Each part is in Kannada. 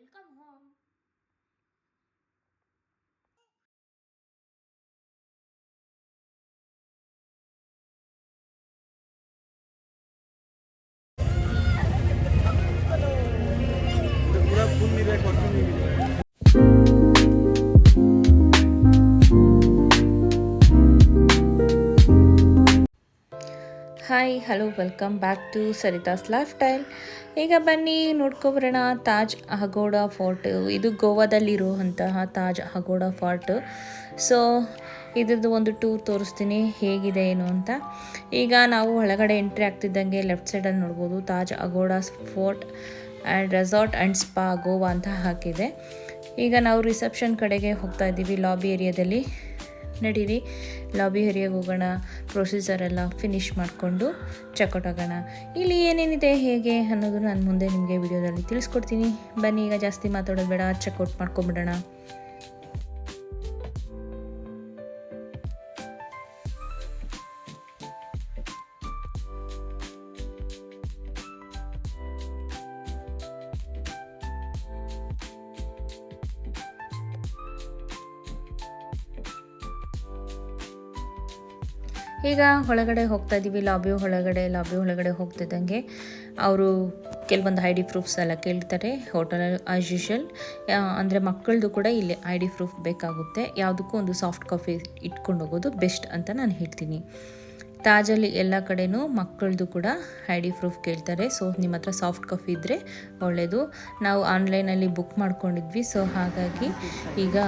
Welcome home. पूरा फुल नहीं रहा कॉस्ट्यूम नहीं मिल रहा है। Hi hello welcome back to Sarita's lifestyle. ಈಗ ಬನ್ನಿ ನೋಡ್ಕೊಬರೋಣ ತಾಜ್ ಹಗೋಡಾ ಫೋರ್ಟ್. ಇದು ಗೋವಾದಲ್ಲಿರುವಂತಹ ತಾಜ್ ಹಗೋಡಾ ಫೋರ್ಟ್. ಸೊ ಇದ್ರದ್ದು ಒಂದು ಟೂರ್ ತೋರಿಸ್ತೀನಿ ಹೇಗಿದೆ ಏನು ಅಂತ. ಈಗ ನಾವು ಒಳಗಡೆ ಎಂಟ್ರಿ ಆಗ್ತಿದ್ದಂಗೆ ಲೆಫ್ಟ್ ಸೈಡಲ್ಲಿ ನೋಡ್ಬೋದು Taj Aguada fort and resort and spa Goa ಅಂತ ಹಾಕಿದೆ. ಈಗ ನಾವು ರಿಸೆಪ್ಷನ್ ಕಡೆಗೆ ಹೋಗ್ತಾ ಇದ್ದೀವಿ. ಲಾಬಿ ಏರಿಯಾದಲ್ಲಿ ನಡೀರಿ, ಲಾಬಿ ಏರಿಯಾಗೆ ಹೋಗೋಣ. ಪ್ರೊಸೀಜರ್ ಎಲ್ಲ ಫಿನಿಷ್ ಮಾಡಿಕೊಂಡು ಚೆಕ್ಔಟ್ ಆಗೋಣ. ಇಲ್ಲಿ ಏನೇನಿದೆ ಹೇಗೆ ಅನ್ನೋದು ನಾನು ಮುಂದೆ ನಿಮಗೆ ವಿಡಿಯೋದಲ್ಲಿ ತಿಳಿಸ್ಕೊಡ್ತೀನಿ. ಬನ್ನಿ, ಈಗ ಜಾಸ್ತಿ ಮಾತಾಡೋದು ಬೇಡ, ಚೆಕ್ಔಟ್ ಮಾಡ್ಕೊಂಬಿಡೋಣ. ಈಗ ಒಳಗಡೆ ಹೋಗ್ತಾ ಇದ್ದೀವಿ. ಲಾಬಿ ಒಳಗಡೆ ಹೋಗ್ತಿದ್ದಂಗೆ ಅವರು ಕೆಲವೊಂದು ಐ ಡಿ ಪ್ರೂಫ್ಸ್ ಎಲ್ಲ ಕೇಳ್ತಾರೆ. ಹೋಟೆಲಲ್ಲಿ ಆಸ್ ಯೂಶುವಲ್ ಅಂದರೆ ಮಕ್ಕಳದು ಕೂಡ ಇಲ್ಲಿ ಐ ಡಿ ಪ್ರೂಫ್ ಬೇಕಾಗುತ್ತೆ. ಯಾವುದಕ್ಕೂ ಒಂದು ಸಾಫ್ಟ್ ಕಾಪಿ ಇಟ್ಕೊಂಡು ಹೋಗೋದು ಬೆಸ್ಟ್ ಅಂತ ನಾನು ಹೇಳ್ತೀನಿ. ತಾಜಲ್ಲಿ ಎಲ್ಲ ಕಡೆನೂ ಮಕ್ಕಳದು ಕೂಡ ಐ ಡಿ ಪ್ರೂಫ್ ಕೇಳ್ತಾರೆ. ಸೊ ನಿಮ್ಮ ಹತ್ರ ಸಾಫ್ಟ್ ಕಾಪಿ ಇದ್ದರೆ ಒಳ್ಳೆಯದು. ನಾವು ಆನ್ಲೈನಲ್ಲಿ ಬುಕ್ ಮಾಡ್ಕೊಂಡಿದ್ವಿ. ಸೊ ಹಾಗಾಗಿ ಈಗ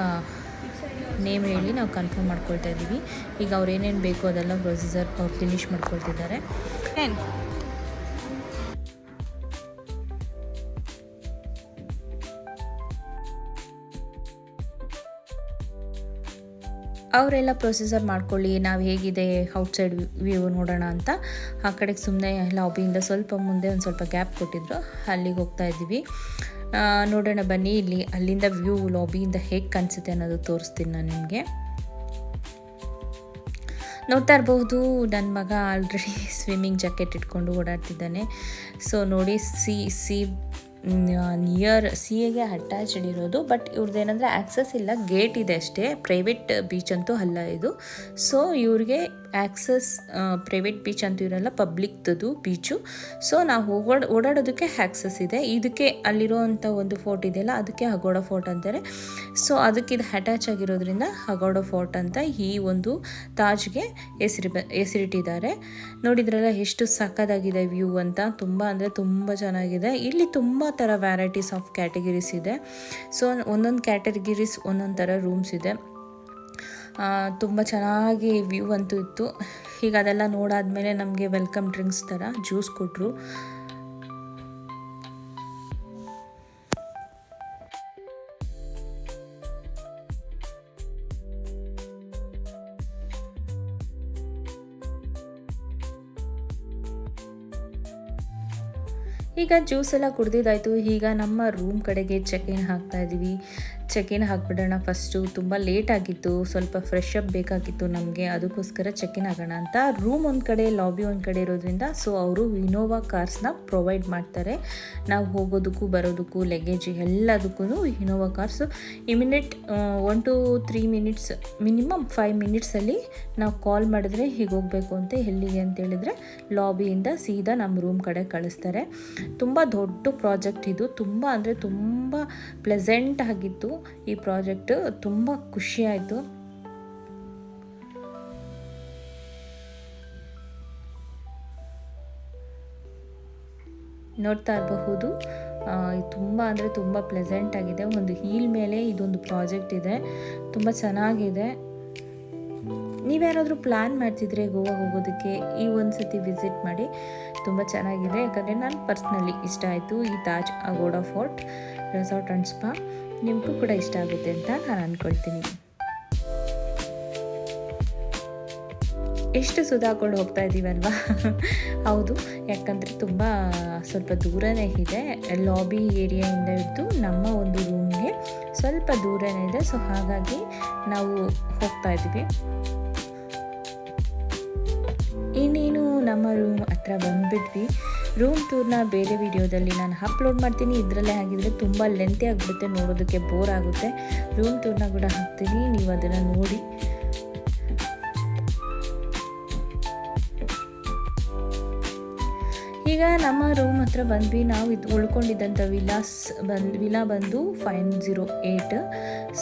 ನೇಮ್ ಹೇಳಿ ನಾವು ಕನ್ಫರ್ಮ್ ಮಾಡ್ಕೊಳ್ತಾ ಇದ್ದೀವಿ. ಈಗ ಅವ್ರು ಏನೇನು ಬೇಕು ಅದೆಲ್ಲ ಪ್ರೊಸೀಜರ್ ಅವ್ರು ಫಿನಿಷ್ ಮಾಡ್ಕೊಳ್ತಿದ್ದಾರೆ. ಅವರೆಲ್ಲ ಪ್ರೊಸೀಜರ್ ಮಾಡ್ಕೊಳ್ಳಿ, ನಾವು ಹೇಗಿದೆ ಔಟ್ಸೈಡ್ ವ್ಯೂ ನೋಡೋಣ ಅಂತ ಆ ಕಡೆಗೆ ಸುಮ್ಮನೆ ಲಾಬಿಯಿಂದ ಸ್ವಲ್ಪ ಮುಂದೆ ಒಂದು ಸ್ವಲ್ಪ ಗ್ಯಾಪ್ ಕೊಟ್ಟಿದ್ರು, ಅಲ್ಲಿಗೆ ಹೋಗ್ತಾ ಇದ್ದೀವಿ. ನೋಡೋಣ ಬನ್ನಿ, ಅಲ್ಲಿಂದ ವ್ಯೂ ಲಾಬಿಯಿಂದ ಹೇಗೆ ಕಾಣಿಸುತ್ತೆ ಅನ್ನೋದು ತೋರಿಸ್ತೀನಿ ನಾನು ನಿಮಗೆ. ನೋಡ್ತಾ ಇರಬಹುದು, ನನ್ನ ಮಗ ಆಲ್ರೆಡಿ ಸ್ವಿಮ್ಮಿಂಗ್ ಜಾಕೆಟ್ ಇಟ್ಕೊಂಡು ಓಡಾಡ್ತಿದ್ದಾನೆ. ಸೊ ನೋಡಿ, ನಿಯರ್ ಸಿಎಗೆ ಅಟ್ಯಾಚ್ಡ್ ಇರೋದು. ಬಟ್ ಇವ್ರದ್ದೇನೆಂದರೆ ಆ್ಯಕ್ಸಸ್ ಇಲ್ಲ, ಗೇಟ್ ಇದೆ ಅಷ್ಟೇ. ಪ್ರೈವೇಟ್ ಬೀಚ್ ಅಂತೂ ಅಲ್ಲ ಇದು. ಸೊ ಇವ್ರಿಗೆ ಆ್ಯಕ್ಸಸ್ ಪ್ರೈವೇಟ್ ಬೀಚ್ ಅಂತೂ ಇರಲ್ಲ, ಪಬ್ಲಿಕ್ದು ಬೀಚು. ಸೊ ನಾವು ಓಡಾಡೋದಕ್ಕೆ ಆ್ಯಕ್ಸಸ್ ಇದೆ. ಇದಕ್ಕೆ ಅಲ್ಲಿರೋವಂಥ ಒಂದು ಫೋರ್ಟ್ ಇದೆಯಲ್ಲ, ಅದಕ್ಕೆ ಹಗೋಡಾ ಫೋರ್ಟ್ ಅಂತಾರೆ. ಸೊ ಅದಕ್ಕೆ ಇದು ಅಟ್ಯಾಚ್ ಆಗಿರೋದ್ರಿಂದ ಹಗೋಡಾ ಫೋರ್ಟ್ ಅಂತ ಈ ಒಂದು ತಾಜ್ಗೆ ಹೆಸರಿಟ್ಟಿದ್ದಾರೆ. ನೋಡಿದ್ರಲ್ಲ ಎಷ್ಟು ಸಕ್ಕತ್ತಾಗಿದೆ ವ್ಯೂ ಅಂತ. ತುಂಬ ಅಂದರೆ ತುಂಬ ಚೆನ್ನಾಗಿದೆ. ಇಲ್ಲಿ ತುಂಬ ಥರ ವ್ಯಾರೈಟೀಸ್ ಆಫ್ ಕ್ಯಾಟಗರೀಸ್ ಇದೆ. ಸೊ ಒಂದೊಂದು ಕ್ಯಾಟಗರೀಸ್ ಒಂದೊಂದು ಥರ ರೂಮ್ಸ್ ಇದೆ. ತುಂಬ ಚೆನ್ನಾಗಿ ವ್ಯೂ ಅಂತೂ ಇತ್ತು. ಈಗ ಅದೆಲ್ಲ ನೋಡಾದ್ಮೇಲೆ ನಮಗೆ ವೆಲ್ಕಮ್ ಡ್ರಿಂಕ್ಸ್ ಥರ ಜ್ಯೂಸ್ ಕೊಟ್ಟರು. ಈಗ ಜ್ಯೂಸ್ ಎಲ್ಲ ಕುಡ್ದಿದ್ದಾಯಿತು. ಈಗ ನಮ್ಮ ರೂಮ್ ಕಡೆಗೆ ಚೆಕ್-ಇನ್ ಹಾಕ್ಬಿಡೋಣ ಫಸ್ಟು. ತುಂಬ ಲೇಟ್ ಆಗಿತ್ತು, ಸ್ವಲ್ಪ ಫ್ರೆಶ್ ಅಪ್ ಬೇಕಾಗಿತ್ತು ನಮಗೆ, ಅದಕ್ಕೋಸ್ಕರ ಚೆಕ್-ಇನ್ ಆಗೋಣ ಅಂತ. ರೂಮ್ ಒಂದು ಕಡೆ, ಲಾಬಿ ಒಂದು ಕಡೆ ಇರೋದ್ರಿಂದ ಸೊ ಅವರು ಇನೋವಾ ಕಾರ್ಸ್ನ ಪ್ರೊವೈಡ್ ಮಾಡ್ತಾರೆ. ನಾವು ಹೋಗೋದಕ್ಕೂ ಬರೋದಕ್ಕೂ ಲಗೇಜ್ ಎಲ್ಲದಕ್ಕೂ Innova cars immediate 1 to 3 minutes, minimum 5 minutesಲ್ಲಿ ನಾವು ಕಾಲ್ ಮಾಡಿದ್ರೆ ಹೀಗೆ ಹೋಗಬೇಕು ಅಂತ. ಎಲ್ಲಿಗೆ ಅಂತೇಳಿದರೆ ಲಾಬಿಯಿಂದ ಸೀದಾ ನಮ್ಮ ರೂಮ್ ಕಡೆ ಕಳಿಸ್ತಾರೆ. ತುಂಬ ದೊಡ್ಡ ಪ್ರಾಜೆಕ್ಟ್ ಇದು. ತುಂಬ ಅಂದರೆ ತುಂಬ ಪ್ಲೆಸೆಂಟ್ ಆಗಿತ್ತು ಈ ಪ್ರಾಜೆಕ್ಟ್. ತುಂಬ ಖುಷಿ ಆಯಿತು. ನೋಡ್ತಾ ಇರಬಹುದು, ತುಂಬ ಅಂದರೆ ತುಂಬ ಪ್ಲೆಸೆಂಟ್ ಆಗಿದೆ. ಒಂದು ಹೀಲ್ ಮೇಲೆ ಇದೊಂದು ಪ್ರಾಜೆಕ್ಟ್ ಇದೆ, ತುಂಬ ಚೆನ್ನಾಗಿದೆ. ನೀವ್ಯಾರಾದರೂ ಪ್ಲ್ಯಾನ್ ಮಾಡ್ತಿದ್ರೆ ಗೋವಾ ಹೋಗೋದಕ್ಕೆ ಈ ಒಂದು ಸತಿ ವಿಸಿಟ್ ಮಾಡಿ, ತುಂಬ ಚೆನ್ನಾಗಿದೆ. ಯಾಕಂದರೆ ನಾನು ಪರ್ಸ್ನಲಿ ಇಷ್ಟ ಆಯಿತು ಈ Taj Aguada fort resort and spa. ನಿಮಗೂ ಕೂಡ ಇಷ್ಟ ಆಗುತ್ತೆ ಅಂತ ನಾನು ಅಂದ್ಕೊಳ್ತೀನಿ. ಎಷ್ಟು ಸುಧಾಕೊಂಡು ಹೋಗ್ತಾ ಇದ್ದೀವಲ್ವಾ? ಹೌದು, ಯಾಕಂದರೆ ತುಂಬ ಸ್ವಲ್ಪ ದೂರನೇ ಇದೆ. ಲಾಬಿ ಏರಿಯಾಯಿಂದ ಇದ್ದು ನಮ್ಮ ಒಂದು ರೂಮ್ಗೆ ಸ್ವಲ್ಪ ದೂರನೇ ಇದೆ. ಸೊ ಹಾಗಾಗಿ ನಾವು ಹೋಗ್ತಾ ಇದ್ದೀವಿ. ಇನ್ನೇನು ನಮ್ಮ ರೂಮ್ ಹತ್ರ ಬಂದುಬಿಟ್ವಿ. ರೂಮ್ ಟೂರ್ನ ಬೇರೆ ವಿಡಿಯೋದಲ್ಲಿ ನಾನು ಅಪ್ಲೋಡ್ ಮಾಡ್ತೀನಿ. ಇದರಲ್ಲೇ ಆಗಿದ್ರೆ ತುಂಬ ಲೆಂತಿ ಆಗಿಬಿಡುತ್ತೆ, ನೋಡೋದಕ್ಕೆ ಬೋರ್ ಆಗುತ್ತೆ. ರೂಮ್ ಟೂರ್ನ ಕೂಡ ಹಾಕ್ತೀನಿ, ನೀವು ಅದನ್ನು ನೋಡಿ. ಈಗ ನಮ್ಮ ರೂಮ್ ಹತ್ರ ಬಂದ್ವಿ. ನಾವು ಇದು ಉಳ್ಕೊಂಡಿದ್ದಂಥ ವಿಲಾ ಬಂದು 508.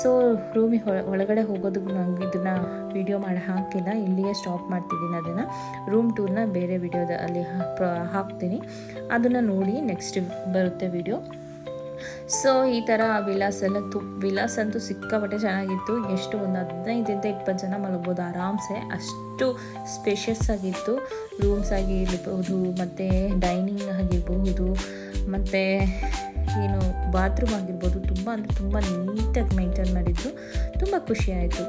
ಸೊ ರೂಮಿಗೆ ಒಳಗಡೆ ಹೋಗೋದಕ್ಕೆ ನಂಗೆ ಇದನ್ನು ವಿಡಿಯೋ ಮಾಡಿ ಹಾಕಿಲ್ಲ, ಇಲ್ಲಿಗೆ ಸ್ಟಾಪ್ ಮಾಡ್ತಿದ್ದೀನಿ. ಅದನ್ನು ರೂಮ್ ಟೂರ್ನ ಬೇರೆ ವಿಡಿಯೋದಲ್ಲಿ ಹಾಕ್ತೀನಿ, ಅದನ್ನು ನೋಡಿ ನೆಕ್ಸ್ಟ್ ಬರುತ್ತೆ ವಿಡಿಯೋ. ಸೊ ಈ ಥರ ವಿಲಾಸ್ ಅಂತೂ ಸಿಕ್ಕಾಪಟ್ಟೆ ಚೆನ್ನಾಗಿತ್ತು. ಎಷ್ಟು ಒಂದು 15-20 ಜನ ಮಲಗ್ಬೋದು ಆರಾಮ್ಸೆ, ಅಷ್ಟು ಸ್ಪೇಷಿಯಸ್ ಆಗಿತ್ತು. ರೂಮ್ಸ್ ಆಗಿರ್ಬೋದು, ಮತ್ತು ಡೈನಿಂಗ್ ಆಗಿರಬಹುದು, ಮತ್ತು ಏನು ಬಾತ್ರೂಮ್ ಆಗಿರ್ಬೋದು, ತುಂಬ ಅಂದರೆ ತುಂಬ ನೀಟಾಗಿ ಮೇಂಟೈನ್ ಮಾಡಿದ್ದು. ತುಂಬ ಖುಷಿಯಾಯಿತು.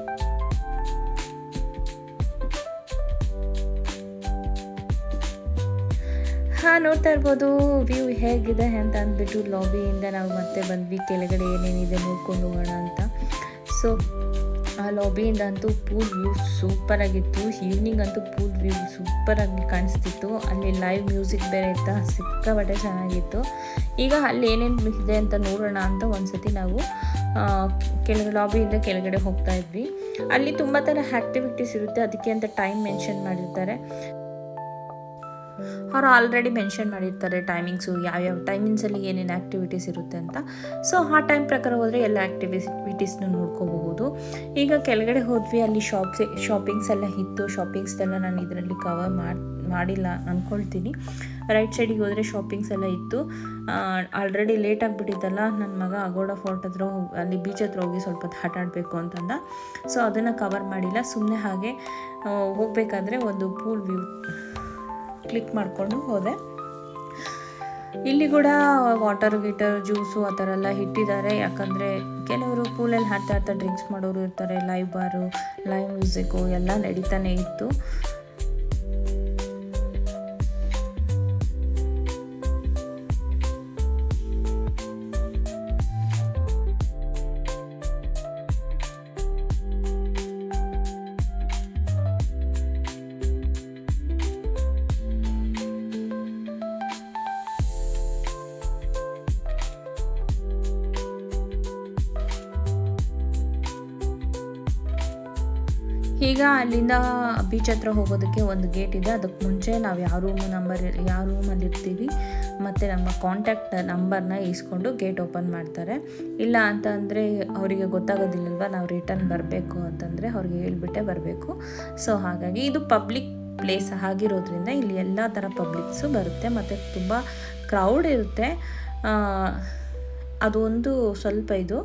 ನೋಡ್ತಾ ಇರ್ಬೋದು ವ್ಯೂ ಹೇಗಿದೆ ಅಂತ ಅಂದ್ಬಿಟ್ಟು ಲಾಬಿಯಿಂದ ನಾವು ಮತ್ತೆ ಬಂದ್ವಿ. ಕೆಳಗಡೆ ಏನೇನಿದೆ ನೋಡ್ಕೊಂಡು ಹೋಗೋಣ ಅಂತ. ಸೊ ಆ ಲಾಬಿಯಿಂದ ಅಂತೂ ಪೂಲ್ ವ್ಯೂ ಸೂಪರಾಗಿತ್ತು. ಈವ್ನಿಂಗ್ ಅಂತೂ ಪೂಲ್ ವ್ಯೂ ಸೂಪರಾಗಿ ಕಾಣಿಸ್ತಿತ್ತು. ಅಲ್ಲಿ ಲೈವ್ ಮ್ಯೂಸಿಕ್ ಬೇರೆ ಇತ್ತು, ಸಿಕ್ಕಾಪಟ್ಟೆ ಚೆನ್ನಾಗಿತ್ತು. ಈಗ ಅಲ್ಲಿ ಏನೇನು ಇದೆ ಅಂತ ನೋಡೋಣ ಅಂತ ಒಂದ್ಸತಿ ನಾವು ಲಾಬಿಯಿಂದ ಕೆಳಗಡೆ ಹೋಗ್ತಾ ಇದ್ವಿ. ಅಲ್ಲಿ ತುಂಬ ಥರ ಆ್ಯಕ್ಟಿವಿಟೀಸ್ ಇರುತ್ತೆ, ಅದಕ್ಕೆ ಅಂತ ಟೈಮ್ ಮೆನ್ಷನ್ ಮಾಡಿರ್ತಾರೆ. ಅವ್ರು ಆಲ್ರೆಡಿ ಮೆನ್ಷನ್ ಮಾಡಿರ್ತಾರೆ ಟೈಮಿಂಗ್ಸು, ಯಾವ್ಯಾವ ಟೈಮಿಂಗ್ಸಲ್ಲಿ ಏನೇನು ಆ್ಯಕ್ಟಿವಿಟೀಸ್ ಇರುತ್ತೆ ಅಂತ. ಸೊ ಆ ಟೈಮ್ ಪ್ರಕಾರ ಹೋದರೆ ಎಲ್ಲ ಆ್ಯಕ್ಟಿವಿಟೀಸ್ನ ನೋಡ್ಕೋಬಹುದು. ಈಗ ಕೆಳಗಡೆ ಹೋದ್ವಿ, ಅಲ್ಲಿ ಶಾಪಿಂಗ್ಸ್ ಎಲ್ಲ ಇತ್ತು. ಶಾಪಿಂಗ್ಸ್ದೆಲ್ಲ ನಾನು ಇದರಲ್ಲಿ ಕವರ್ ಮಾಡಿಲ್ಲ ಅಂದ್ಕೊಳ್ತೀನಿ. ರೈಟ್ ಸೈಡಿಗೆ ಹೋದರೆ ಶಾಪಿಂಗ್ಸ್ ಎಲ್ಲ ಇತ್ತು. ಆಲ್ರೆಡಿ ಲೇಟ್ ಆಗಿಬಿಟ್ಟಿದ್ದಲ್ಲ, ನನ್ನ ಮಗ ಅಗೋಡ ಫೋರ್ಟ್ ಹತ್ರ ಅಲ್ಲಿ ಬೀಚ್ ಹತ್ರ ಹೋಗಿ ಸ್ವಲ್ಪ ಹೊತ್ತು ಆಟ ಆಡಬೇಕು ಅಂತಂದ. ಸೊ ಅದನ್ನು ಕವರ್ ಮಾಡಿಲ್ಲ, ಸುಮ್ಮನೆ ಹಾಗೆ ಹೋಗಬೇಕಾದ್ರೆ ಒಂದು ಪೂಲ್ ವ್ಯೂ ಕ್ಲಿಕ್ ಮಾಡಿಕೊಂಡು ಹೋದೆ. ಇಲ್ಲಿ ಕೂಡ ವಾಟರ್ ಜ್ಯೂಸು ಆ ಥರ ಎಲ್ಲ ಇಟ್ಟಿದ್ದಾರೆ. ಯಾಕಂದರೆ ಕೆಲವರು ಪೂಲಲ್ಲಿ ಆಡ್ತಾ ಡ್ರಿಂಕ್ಸ್ ಮಾಡೋರು ಇರ್ತಾರೆ. ಲೈವ್ ಬಾರು, ಲೈವ್ ಮ್ಯೂಸಿಕ್ಕು ಎಲ್ಲ ನಡೀತಾನೆ ಇತ್ತು. ಈಗ ಅಲ್ಲಿಂದ ಬೀಚ್ ಹತ್ರ ಹೋಗೋದಕ್ಕೆ ಒಂದು ಗೇಟ್ ಇದೆ. ಅದಕ್ಕೆ ಮುಂಚೆ ನಾವು ಯಾವ ರೂಮಲ್ಲಿ ಇರ್ತೀವಿ ಮತ್ತು ನಮ್ಮ ಕಾಂಟ್ಯಾಕ್ಟ್ ನಂಬರ್ನ ಇಸ್ಕೊಂಡು ಗೇಟ್ ಓಪನ್ ಮಾಡ್ತಾರೆ. ಇಲ್ಲ ಅಂತ ಅಂದರೆ ಅವರಿಗೆ ಗೊತ್ತಾಗೋದಿಲ್ಲಲ್ವ ನಾವು ರಿಟರ್ನ್ ಬರಬೇಕು ಅಂತಂದರೆ ಅವ್ರಿಗೆ ಹೇಳ್ಬಿಟ್ಟೆ ಬರಬೇಕು. ಸೊ ಹಾಗಾಗಿ ಇದು ಪಬ್ಲಿಕ್ ಪ್ಲೇಸ್ ಆಗಿರೋದ್ರಿಂದ ಇಲ್ಲಿ ಎಲ್ಲ ಥರ ಪಬ್ಲಿಕ್ಸು ಬರುತ್ತೆ ಮತ್ತು ತುಂಬ ಕ್ರೌಡ್ ಇರುತ್ತೆ. ಅದೊಂದು ಸ್ವಲ್ಪ ಇದು.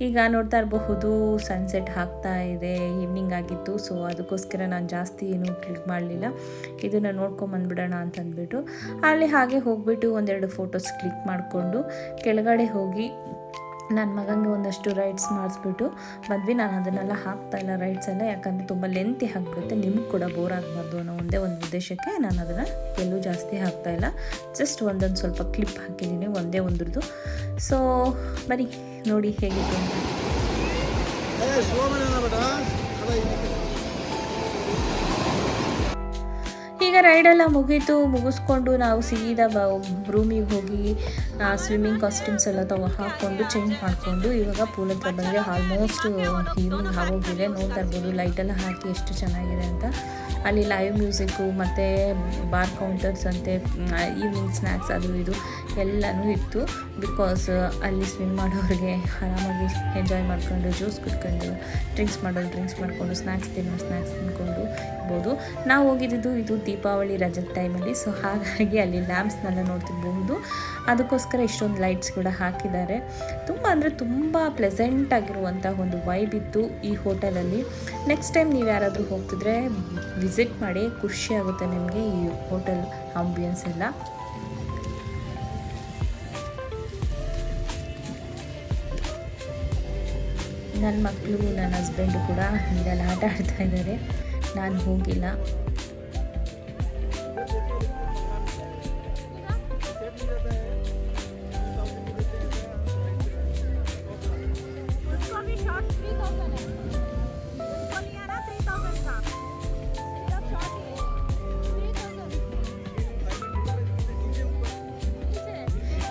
ಈಗ ನೋಡ್ತಾ ಇರಬಹುದು ಸನ್ಸೆಟ್ ಆಗ್ತಾ ಇದೆ, ಈವ್ನಿಂಗ್ ಆಗಿತ್ತು. ಸೊ ಅದಕ್ಕೋಸ್ಕರ ನಾನು ಜಾಸ್ತಿ ಏನು ಕ್ಲಿಕ್ ಮಾಡಲಿಲ್ಲ, ಇದನ್ನು ನೋಡ್ಕೊಂಬಂದ್ಬಿಡೋಣ ಅಂತಂದ್ಬಿಟ್ಟು ಅಲ್ಲಿ ಹಾಗೆ ಹೋಗಿಬಿಟ್ಟು ಒಂದೆರಡು ಫೋಟೋಸ್ ಕ್ಲಿಕ್ ಮಾಡಿಕೊಂಡು ಕೆಳಗಡೆ ಹೋಗಿ ನನ್ನ ಮಗನಿಗೆ ಒಂದಷ್ಟು ರೈಡ್ಸ್ ಮಾಡಿಸ್ಬಿಟ್ಟು ಬಂದ್ವಿ. ನಾನು ಅದನ್ನೆಲ್ಲ ಹಾಕ್ತಾಯಿಲ್ಲ ರೈಡ್ಸ್ ಎಲ್ಲ, ಯಾಕಂದರೆ ತುಂಬ ಲೆಂತಿ ಆಗಿಬಿಡುತ್ತೆ, ನಿಮ್ಗೆ ಕೂಡ ಬೋರ್ ಆಗಬಾರ್ದು ಅನ್ನೋ ಒಂದೇ ಒಂದು ಉದ್ದೇಶಕ್ಕೆ ನಾನು ಅದನ್ನು ಎಲ್ಲೂ ಜಾಸ್ತಿ ಹಾಕ್ತಾಯಿಲ್ಲ. ಜಸ್ಟ್ ಒಂದೊಂದು ಸ್ವಲ್ಪ ಕ್ಲಿಪ್ ಹಾಕಿದ್ದೀನಿ, ಒಂದೇ ಒಂದ್ರದ್ದು. ಸೊ ಬನ್ನಿ ನೋಡಿ ಹೇಗಿತ್ತು ಅಂತ. ಈಗ ರೈಡೆಲ್ಲ ಮುಗಿಸ್ಕೊಂಡು ನಾವು ಸೀದಾ ರೂಮಿಗೆ ಹೋಗಿ ಸ್ವಿಮ್ಮಿಂಗ್ ಕಾಸ್ಟ್ಯೂಮ್ಸ್ ಎಲ್ಲ ಹಾಕ್ಕೊಂಡು ಚೇಂಜ್ ಮಾಡಿಕೊಂಡು ಇವಾಗ ಪೂಲ್ ಹತ್ರ ಬಂದರೆ ಆಲ್ಮೋಸ್ಟ್ ಈವ್ನಿಂಗ್ ಆಗೋಗಿದೆ. ನೋಡ್ತಾ ಇರ್ಬೋದು ಲೈಟೆಲ್ಲ ಹಾಕಿ ಎಷ್ಟು ಚೆನ್ನಾಗಿದೆ ಅಂತ. ಅಲ್ಲಿ ಲೈವ್ ಮ್ಯೂಸಿಕ್ಕು ಮತ್ತು ಬಾರ್ ಕೌಂಟರ್ಸ್ ಅಂತೆ, ಈವ್ನಿಂಗ್ ಸ್ನ್ಯಾಕ್ಸ್ ಅದು ಇದು ಎಲ್ಲನೂ ಇತ್ತು. ಬಿಕಾಸ್ ಅಲ್ಲಿ ಸ್ವಿಮ್ ಮಾಡೋರಿಗೆ ಆರಾಮಾಗಿ ಎಂಜಾಯ್ ಮಾಡ್ಕೊಂಡು ಜ್ಯೂಸ್ ಕುಡ್ಕೊಂಡು ಡ್ರಿಂಕ್ಸ್ ಮಾಡಿಕೊಂಡು ಸ್ನ್ಯಾಕ್ಸ್ ತಿನ್ಕೊಂಡು ಇರ್ಬೋದು. ನಾವು ಹೋಗಿದ್ದು ಇದು ದೀಪಾವಳಿ ರಜದ ಟೈಮಲ್ಲಿ. ಸೊ ಹಾಗಾಗಿ ಅಲ್ಲಿ ಲ್ಯಾಂಪ್ಸ್ನೆಲ್ಲ ನೋಡ್ತಿರ್ಬಹುದು. ಅದಕ್ಕೋಸ್ಕರ ಇಷ್ಟೊಂದು ಲೈಟ್ಸ್ ಕೂಡ ಹಾಕಿದ್ದಾರೆ. ತುಂಬ ಅಂದರೆ ತುಂಬ ಪ್ಲೆಸೆಂಟ್ ಆಗಿರುವಂಥ ಒಂದು ವೈಬ್ ಇತ್ತು ಈ ಹೋಟೆಲಲ್ಲಿ. ನೆಕ್ಸ್ಟ್ ಟೈಮ್ ನೀವು ಯಾರಾದರೂ ಹೋಗ್ತಿದ್ರೆ ವಿಸಿಟ್ ಮಾಡಿ, ಖುಷಿ ಆಗುತ್ತೆ ನಿಮಗೆ ಈ ಹೋಟೆಲ್ ಆಂಬಿಯನ್ಸ್ ಎಲ್ಲ. ನನ್ನ ಮಕ್ಕಳು ನನ್ನ ಹಸ್ಬೆಂಡು ಕೂಡ ನೀರಲ್ಲಿ ಆಟ ಆಡ್ತಾ ಇದ್ದಾರೆ, ನಾನು ಹೋಗಿಲ್ಲ.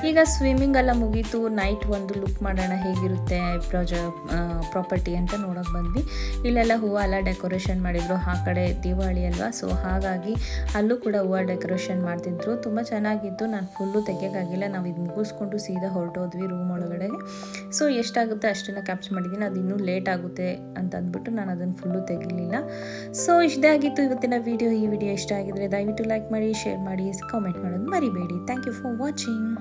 ಈಗ ಸ್ವಿಮ್ಮಿಂಗ್ ಎಲ್ಲ ಮುಗೀತು. ನೈಟ್ ಒಂದು ಲುಕ್ ಮಾಡೋಣ ಹೇಗಿರುತ್ತೆ ಪ್ರಾಪರ್ಟಿ ಅಂತ ನೋಡೋಕೆ ಬಂದ್ವಿ. ಇಲ್ಲೆಲ್ಲ ಹೂವು ಎಲ್ಲ ಡೆಕೋರೇಷನ್ ಮಾಡಿದ್ರು. ಆ ಕಡೆ ದಿವಾಳಿ ಅಲ್ವಾ, ಸೊ ಹಾಗಾಗಿ ಅಲ್ಲೂ ಕೂಡ ಹೂವು ಡೆಕೋರೇಷನ್ ಮಾಡ್ತಿದ್ರು. ತುಂಬ ಚೆನ್ನಾಗಿತ್ತು. ನಾನು ಫುಲ್ಲು ತೆಗಿಯೋಕ್ಕಾಗಿಲ್ಲ. ನಾವು ಇದು ಮುಗಿಸ್ಕೊಂಡು ಸೀದಾ ಹೊರಟೋದ್ವಿ ರೂಮ್ ಒಳಗಡೆಗೆ. ಸೊ ಎಷ್ಟಾಗುತ್ತೆ ಅಷ್ಟನ್ನು ಕ್ಯಾಪ್ಚರ್ ಮಾಡಿದ್ದೀನಿ. ಅದು ಇನ್ನೂ ಲೇಟ್ ಆಗುತ್ತೆ ಅಂತ ಅಂದ್ಬಿಟ್ಟು ನಾನು ಅದನ್ನು ಫುಲ್ಲು ತೆಗಿಲಿಲ್ಲ. ಸೊ ಇಷ್ಟೇ ಆಗಿತ್ತು ಇವತ್ತಿನ ವಿಡಿಯೋ. ಈ ವಿಡಿಯೋ ಇಷ್ಟ ಆಗಿದ್ರೆ ದಯವಿಟ್ಟು ಲೈಕ್ ಮಾಡಿ, ಶೇರ್ ಮಾಡಿ, ಕಾಮೆಂಟ್ ಮಾಡೋದು ಮರಿಬೇಡಿ. Thank you for watching.